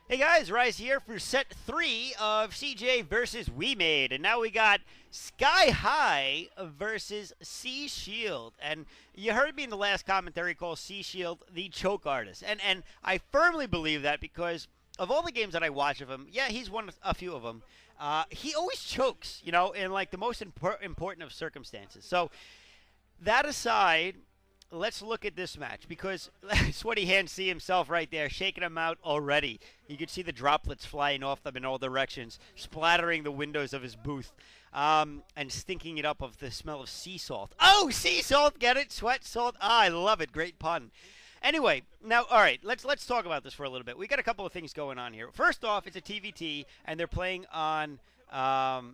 Hey guys, Rise here for set 3 of CJ versus We Made. And now we got Skyhigh versus Sea Shield. And you heard me in the last commentary call Sea Shield the choke artist. And I firmly believe that because of all the games that I watch of him, yeah, he's won a few of them. He always chokes, in like the most important of circumstances. So that aside, let's look at this match because Sweaty Hands see himself right there, shaking him out already. You can see the droplets flying off them in all directions, splattering the windows of his booth, and stinking it up of the smell of sea salt. Oh, sea salt, get it? Sweat salt. Ah, I love it. Great pun. Anyway, now, all right, let's talk about this for a little bit. We got a couple of things going on here. First off, it's a TVT, and they're playing on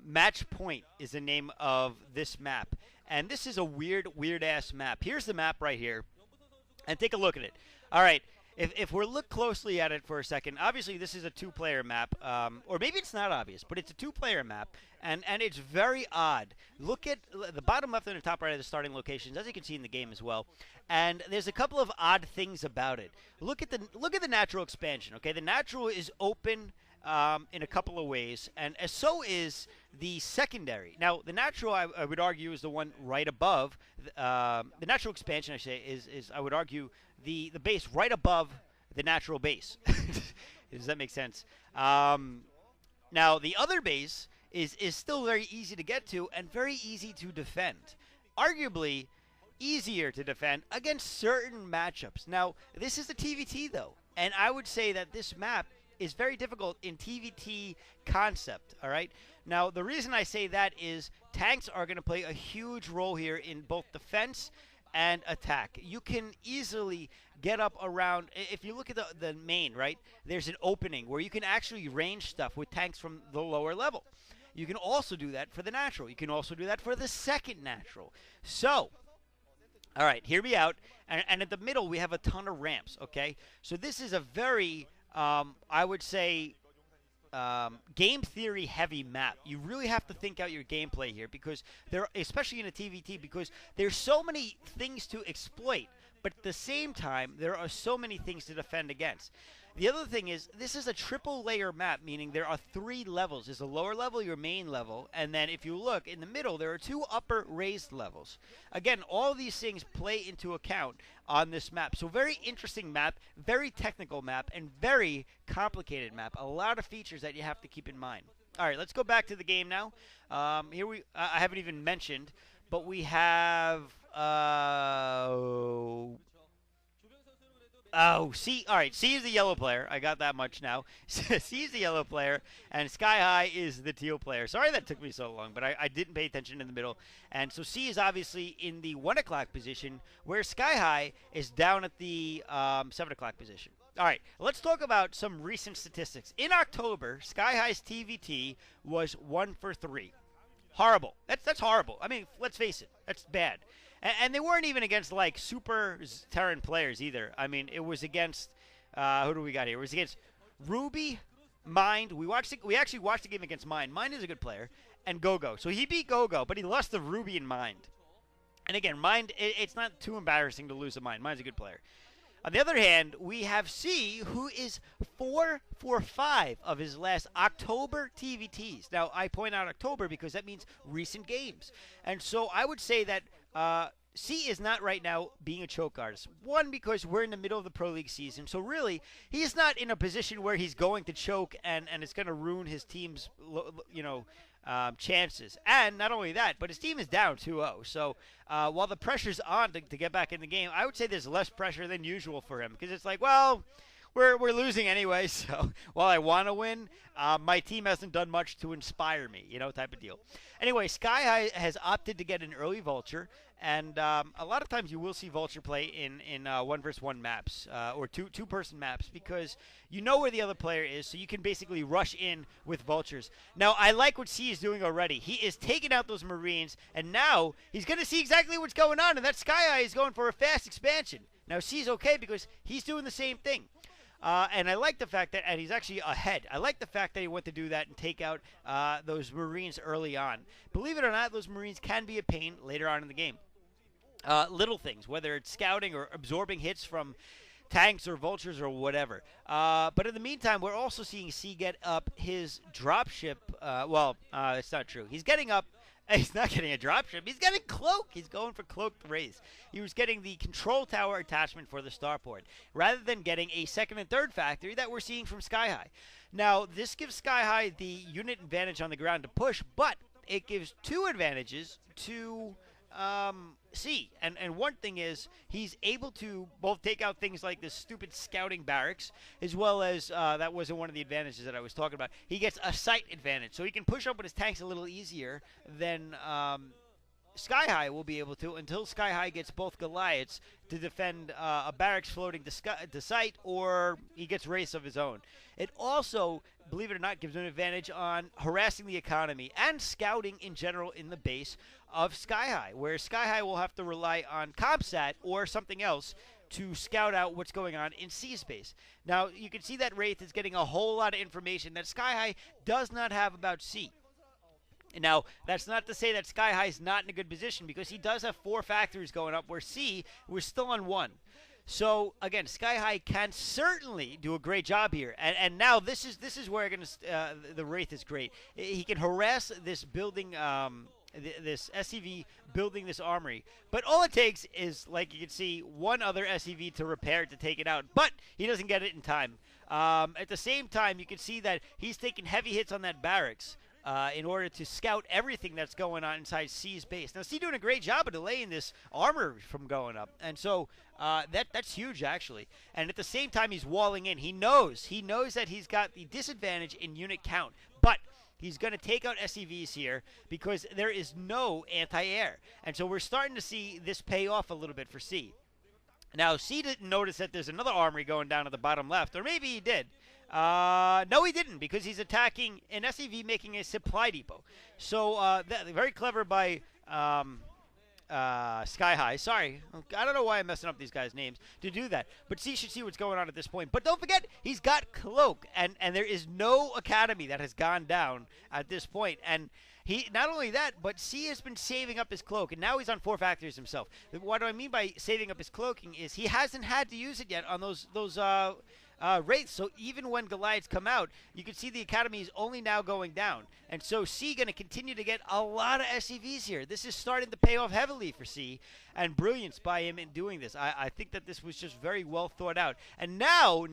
Match Point is the name of this map. And this is a weird-ass map. Here's the map right here. And take a look at it. All right, if we look closely at it for a second, obviously this is a two-player map. Or maybe it's not obvious, but it's a two-player map. And it's very odd. Look at the bottom left and the top right of the starting locations, as you can see in the game as well. And there's a couple of odd things about it. Look at the natural expansion, okay? The natural is open in a couple of ways, and so is the secondary. Now, the natural, I would argue, is the one right above. The natural expansion, I say, is I would argue, the base right above the natural base. Does that make sense? Now, the other base is still very easy to get to and very easy to defend. Arguably easier to defend against certain matchups. Now, this is the TVT, though, and I would say that this map is very difficult in TVT concept, all right? Now, the reason I say that is tanks are going to play a huge role here in both defense and attack. You can easily get up around, if you look at the main, right, there's an opening where you can actually range stuff with tanks from the lower level. You can also do that for the natural. You can also do that for the second natural. So, all right, hear me out. And at the middle, we have a ton of ramps, okay? So this is a very I would say game theory heavy map. You really have to think out your gameplay here because especially in a TVT, because there's so many things to exploit, but at the same time there are so many things to defend against. The other thing is this is a triple layer map, meaning there are 3 levels. There's a lower level, your main level, and then if you look in the middle, there are 2 upper raised levels. Again, all these things play into account on this map. So very interesting map, very technical map, and very complicated map. A lot of features that you have to keep in mind. All right, let's go back to the game now. Here I haven't even mentioned, but we have C. All right, C is the yellow player. I got that much now. C is the yellow player, and Skyhigh is the teal player. Sorry that took me so long, but I didn't pay attention in the middle. And so C is obviously in the 1 o'clock position, where Skyhigh is down at the 7 o'clock position. All right, let's talk about some recent statistics. In October, Skyhigh's TVT was 1 for 3. Horrible. That's horrible. I mean, let's face it. That's bad. And they weren't even against, like, super Terran players either. I mean, it was against, who do we got here? It was against Ruby, Mind. We actually watched the game against Mind. Mind is a good player. And Gogo. So he beat Gogo, but he lost to Ruby and Mind. And again, Mind, it's not too embarrassing to lose to Mind. Mind's a good player. On the other hand, we have C, who is 4 for 5 of his last October TVTs. Now, I point out October because that means recent games. And so I would say that C is not right now being a choke artist. One, because we're in the middle of the Pro League season. So really, he's not in a position where he's going to choke and it's going to ruin his team's, chances. And not only that, but his team is down 2-0. So while the pressure's on to get back in the game, I would say there's less pressure than usual for him because it's like, well, we're losing anyway. So while I want to win, my team hasn't done much to inspire me, type of deal. Anyway, Skyhigh has opted to get an early Vulture. And a lot of times you will see Vulture play in 1-versus-1 maps or two-person maps because you know where the other player is, so you can basically rush in with Vultures. Now, I like what C is doing already. He is taking out those Marines, and now he's going to see exactly what's going on, and that Skyhigh is going for a fast expansion. Now, C's okay because he's doing the same thing. And I like the fact that, and he's actually ahead. I like the fact that he went to do that and take out those Marines early on. Believe it or not, those Marines can be a pain later on in the game. Little things, whether it's scouting or absorbing hits from tanks or vultures or whatever. But in the meantime, we're also seeing C get up his dropship. It's not true. He's getting up. He's not getting a dropship. He's getting cloak. He's going for cloaked wraith. He was getting the control tower attachment for the starport, rather than getting a second and third factory that we're seeing from Skyhigh. Now, this gives Skyhigh the unit advantage on the ground to push, but it gives two advantages to C. And one thing is he's able to both take out things like this stupid scouting barracks, as well as that wasn't one of the advantages that I was talking about. He gets a sight advantage, so he can push up with his tanks a little easier than Skyhigh will be able to, until Skyhigh gets both Goliaths to defend a barracks floating to sight, or he gets race of his own. It also, believe it or not, gives him an advantage on harassing the economy and scouting in general in the base of Skyhigh, where Skyhigh will have to rely on ComSat or something else to scout out what's going on in C space. Now, you can see that Wraith is getting a whole lot of information that Skyhigh does not have about C. Now, that's not to say that Skyhigh is not in a good position, because he does have 4 factories going up, where C was still on 1. So again, Skyhigh can certainly do a great job here, and now this is where the Wraith is great. He can harass this building, this SCV building this armory, but all it takes is, like you can see, one other SCV to repair it to take it out, but he doesn't get it in time. At the same time, you can see that he's taking heavy hits on that barracks in order to scout everything that's going on inside C's base. Now, C doing a great job of delaying this armor from going up, and so that's huge, actually. And at the same time, he's walling in. He knows that he's got the disadvantage in unit count, but he's going to take out SCVs here because there is no anti-air. And so we're starting to see this pay off a little bit for C. Now, C didn't notice that there's another armory going down at the bottom left, or maybe he did. No, he didn't, because he's attacking an SCV making a supply depot. So very clever by Skyhigh. Sorry, I don't know why I'm messing up these guys' names to do that. But C should see what's going on at this point. But don't forget, he's got Cloak, and there is no academy that has gone down at this point. And he, not only that, but C has been saving up his cloak, and now he's on 4 factories himself. What do I mean by saving up his cloaking is he hasn't had to use it yet on those wraiths. So even when Goliaths come out, you can see the academy is only now going down. And so C going to continue to get a lot of SCVs here. This is starting to pay off heavily for C, and brilliance by him in doing this. I think that this was just very well thought out. And now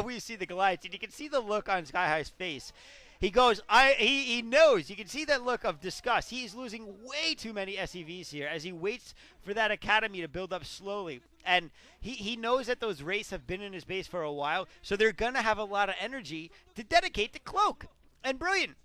we see the Goliaths, and you can see the look on Skyhigh's face. He goes, he knows. You can see that look of disgust. He's losing way too many SCVs here as he waits for that academy to build up slowly. And he knows that those wraiths have been in his base for a while, so they're going to have a lot of energy to dedicate to Cloak. And brilliant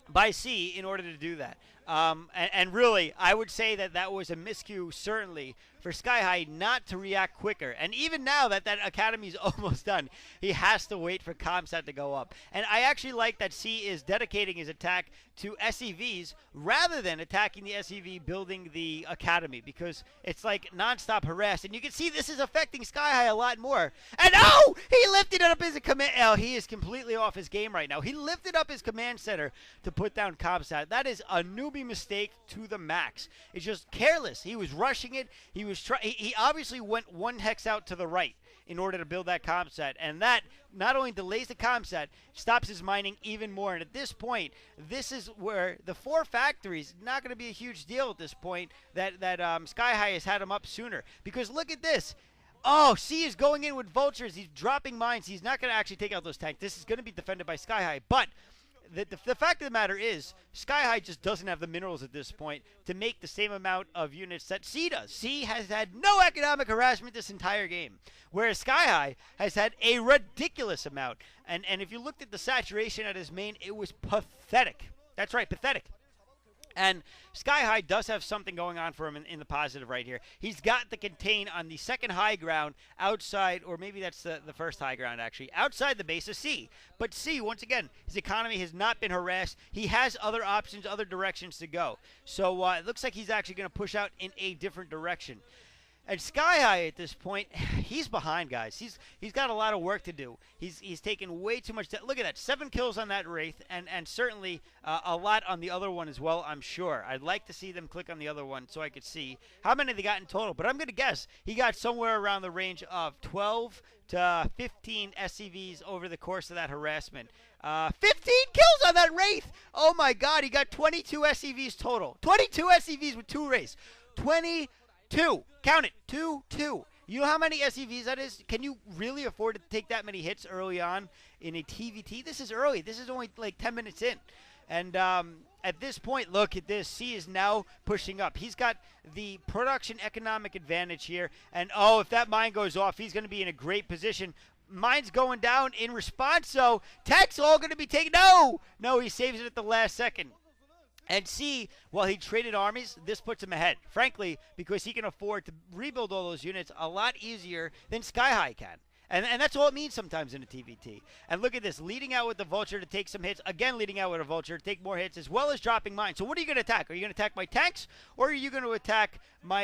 by C in order to do that. And really, I would say that was a miscue, certainly, for Skyhigh not to react quicker. And even now that academy is almost done, he has to wait for ComSat to go up. And I actually like that C is dedicating his attack to SCVs rather than attacking the SCV building the academy, because it's like nonstop harass. And you can see this is affecting Skyhigh a lot more. And oh, he lifted it up his command. Oh, he is completely off his game right now. He lifted up his command center to put down ComSat. That is a newbie mistake to the max. It's just careless. He was rushing it. He obviously went 1 hex out to the right in order to build that ComSat, and that not only delays the ComSat, stops his mining even more. And at this point, this is where the 4 factories not going to be a huge deal at this point. That Skyhigh has had him up sooner, because look at this. Oh, C is going in with vultures. He's dropping mines. He's not going to actually take out those tanks. This is going to be defended by Skyhigh, but the fact of the matter is, Skyhigh just doesn't have the minerals at this point to make the same amount of units that C does. C has had no economic harassment this entire game, whereas Skyhigh has had a ridiculous amount. And if you looked at the saturation at his main, it was pathetic. That's right, pathetic. And Skyhigh does have something going on for him in the positive right here. He's got the contain on the second high ground outside, or maybe that's the first high ground, actually, outside the base of C. But C, once again, his economy has not been harassed. He has other options, other directions to go. So it looks like he's actually going to push out in a different direction. And Skyhigh at this point, he's behind, guys. He's got a lot of work to do. He's taken way too much. Look at that, 7 kills on that Wraith, and certainly a lot on the other one as well, I'm sure. I'd like to see them click on the other one so I could see how many they got in total. But I'm going to guess he got somewhere around the range of 12 to 15 SCVs over the course of that harassment. 15 kills on that Wraith! Oh my god, he got 22 SCVs total. 22 SCVs with 2 Wraiths. 22. Count it. 2. You know how many SCVs that is? Can you really afford to take that many hits early on in a TVT? This is early. This is only like 10 minutes in. And at this point, look at this. C is now pushing up. He's got the production economic advantage here. And, oh, if that mine goes off, he's going to be in a great position. Mine's going down in response, so tech's all going to be taken. No, he saves it at the last second. And C, while he traded armies, this puts him ahead, frankly, because he can afford to rebuild all those units a lot easier than Skyhigh can. And that's all it means sometimes in a TVT. And look at this, leading out with the Vulture to take some hits. Again, leading out with a Vulture to take more hits, as well as dropping mine. So what are you going to attack? Are you going to attack my tanks, or are you going to attack my